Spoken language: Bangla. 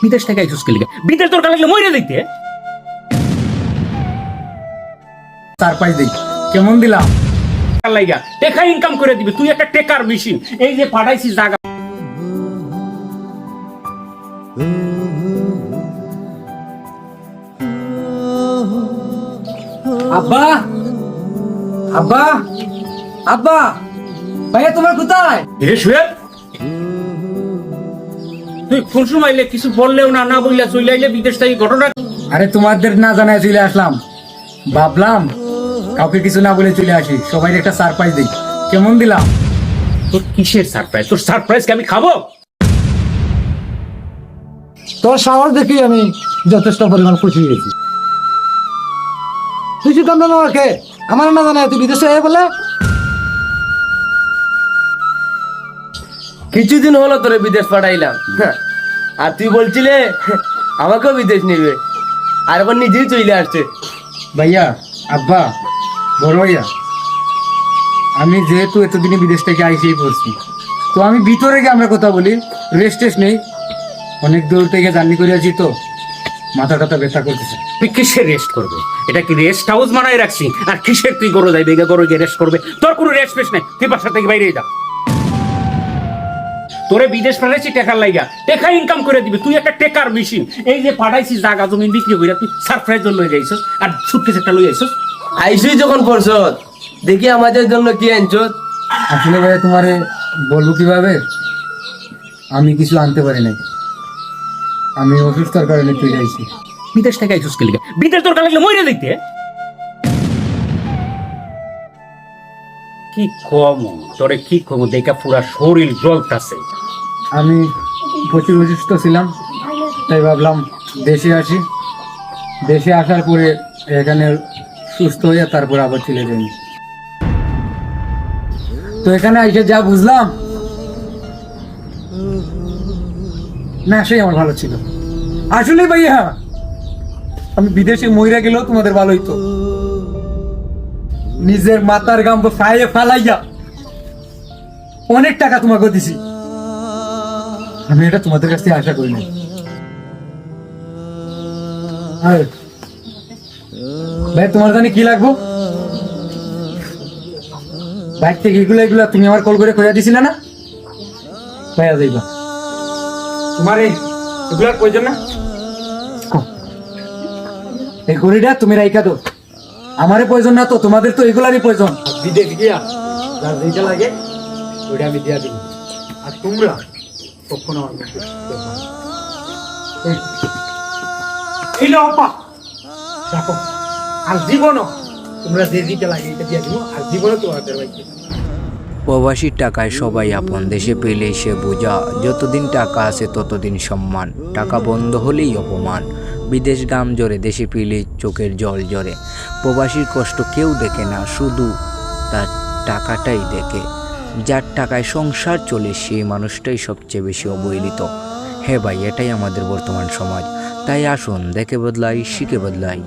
বিদেশ থেকে আইসুস কে লিগা? বিদেশ দরকার লাগলে মইরা যাইতে। চার পাঁচ দিন কেমন দিলাম? লাইগা টাকা ইনকাম করে দিবি, তুই একটা টেকার মেশিন। এই যে পাঠাইছিস জায়গা। আব্বা, আব্বা, আব্বা, ভাইয়া তোমার কোথায়? হে শুয়েব, তুই কোন সময় আইলে? কিছু বললেও না, না বললে চলে আইলে বিদেশ থেকে ঘটনা। আরে তোমাদের না জানায় চলে আসলাম, ভাবলাম কাউকে কিছু না বলে চলে আসি, সবাই একটা সারপ্রাইজ দিই। কেমন দিলাম? তোর কিসের সারপ্রাইজ? তোর সারপ্রাইজ কি আমি খাবো? তোর সাহস দেখি আমি যথেষ্ট পরিমাণ খুশি হয়েছি। তুই সিদ্ধান্ত নেওয়াকে আমার না জানায় তুই বিদেশে বলে? কিছুদিন হলো তোরে বিদেশ পাঠাইলাম, আর তুই বলছিলে আমাকেও বিদেশ নিবে, আর এখন নিজেই চলে আসছে। ভাইয়া, আব্বা, বড় ভাইয়া, আমি যেহেতু এতদিনে বিদেশ থেকে আইসেই পড়ছি, তো আমি ভিতরে গিয়ে আমরা কথা বলি, রেস্ট টেস্ট নেই। অনেক দূর থেকে জার্নি করে আছি তো মাথা টাথা ব্যথা করতেছে। তুই কিসের রেস্ট করবে? এটা কি রেস্ট হাউস বানাই রাখছি? আর কিসের তুই গরো যাইবে? গরো গিয়ে রেস্ট করবে? তোর কোনো রেস্ট ফেস্ট নাই, তুই বাসা থেকে বাইরে যা। তোরে বিদেশ পাঠাইছি টেকার লাইগা, টেকা ইনকাম করে দিবি, তুই একটা টেকার মেশিন। এই যে পাঠাইছিস জায়গা জমি বিক্রি করে তুই সারপ্রাইজ লই যাইছস, আর সুটকেস একটা লই আইছস। আইসুই যখন পড়ছ দেখি আমাদের জন্য কি আনছ। আসলে ভাইয়া তোমারে বলবো কিভাবে, আমি কিছু আনতে পারি নাই, আমি অসুস্থতার কারণে চলে আইছি। বিদেশ থেকে আইছস কে লিগা? বিদেশ দরকার লাগলে মইরা যাইতে। কি কম তোরে, কি কম দেখা পুরা শরীর জ্বলতাছে। আমি প্রচুর অসুস্থ ছিলাম, তাই ভাবলাম দেশে আসি। দেশে আসার পরে এখানে সুস্থ হয়ে তারপর আবার চলে যাই। তো এখানে এসে যা বুঝলাম না, সেই আমার ভালো ছিল। আসলে ভাইয়া, আমি বিদেশে মইরা গেলেও তোমাদের ভালো হইতো। নিজের মাথার গাম ফাইয়ে ফালাইয়া অনেক টাকা তোমাকে দিছি, আমি এটা তোমাদের কাছ থেকে আশা করি না। ভাই, তোমার জানি কি লাগবো? বাইক থেকে এগুলা এগুলা তুমি আমার কল করে খোঁজা দিছিলে না? ভাইয়া যাইবা, তোমার এগুলার প্রয়োজন না। এই ঘড়িটা তুমি রাইখা দো, আমারে প্রয়োজন না তো, তোমাদের তো এগুলারই প্রয়োজন। বিদেশ গিয়া যার যেটা লাগে ওইটা আমি দিয়া দিব, আর তোমরা কখনো আমার মুখে দেখবা না। এই নাও আপা, দেখো, আর জীবনও তোমরা যে যেটা লাগে এটা দিয়া দিব, আর জীবনও তোমাদের বাইকে। প্রবাসীর টাকায় সবাই আপন, দেশে পেলেই সে বোঝা, যতদিন টাকা আছে ততদিন সম্মান, টাকা বন্ধ হলেই অপমান। বিদেশ গাম জোরে, দেশে পেলেই চোখের জল জরে। প্রবাসীর কষ্ট কেউ দেখে না, শুধু তার টাকাটাই দেখে। যার টাকায় সংসার চলে সেই মানুষটাই সবচেয়ে বেশি অবহেলিত। হ্যাঁ ভাই, এটাই আমাদের বর্তমান সমাজ। তাই আসুন দেখে বদলাই, শিখে বদলাই।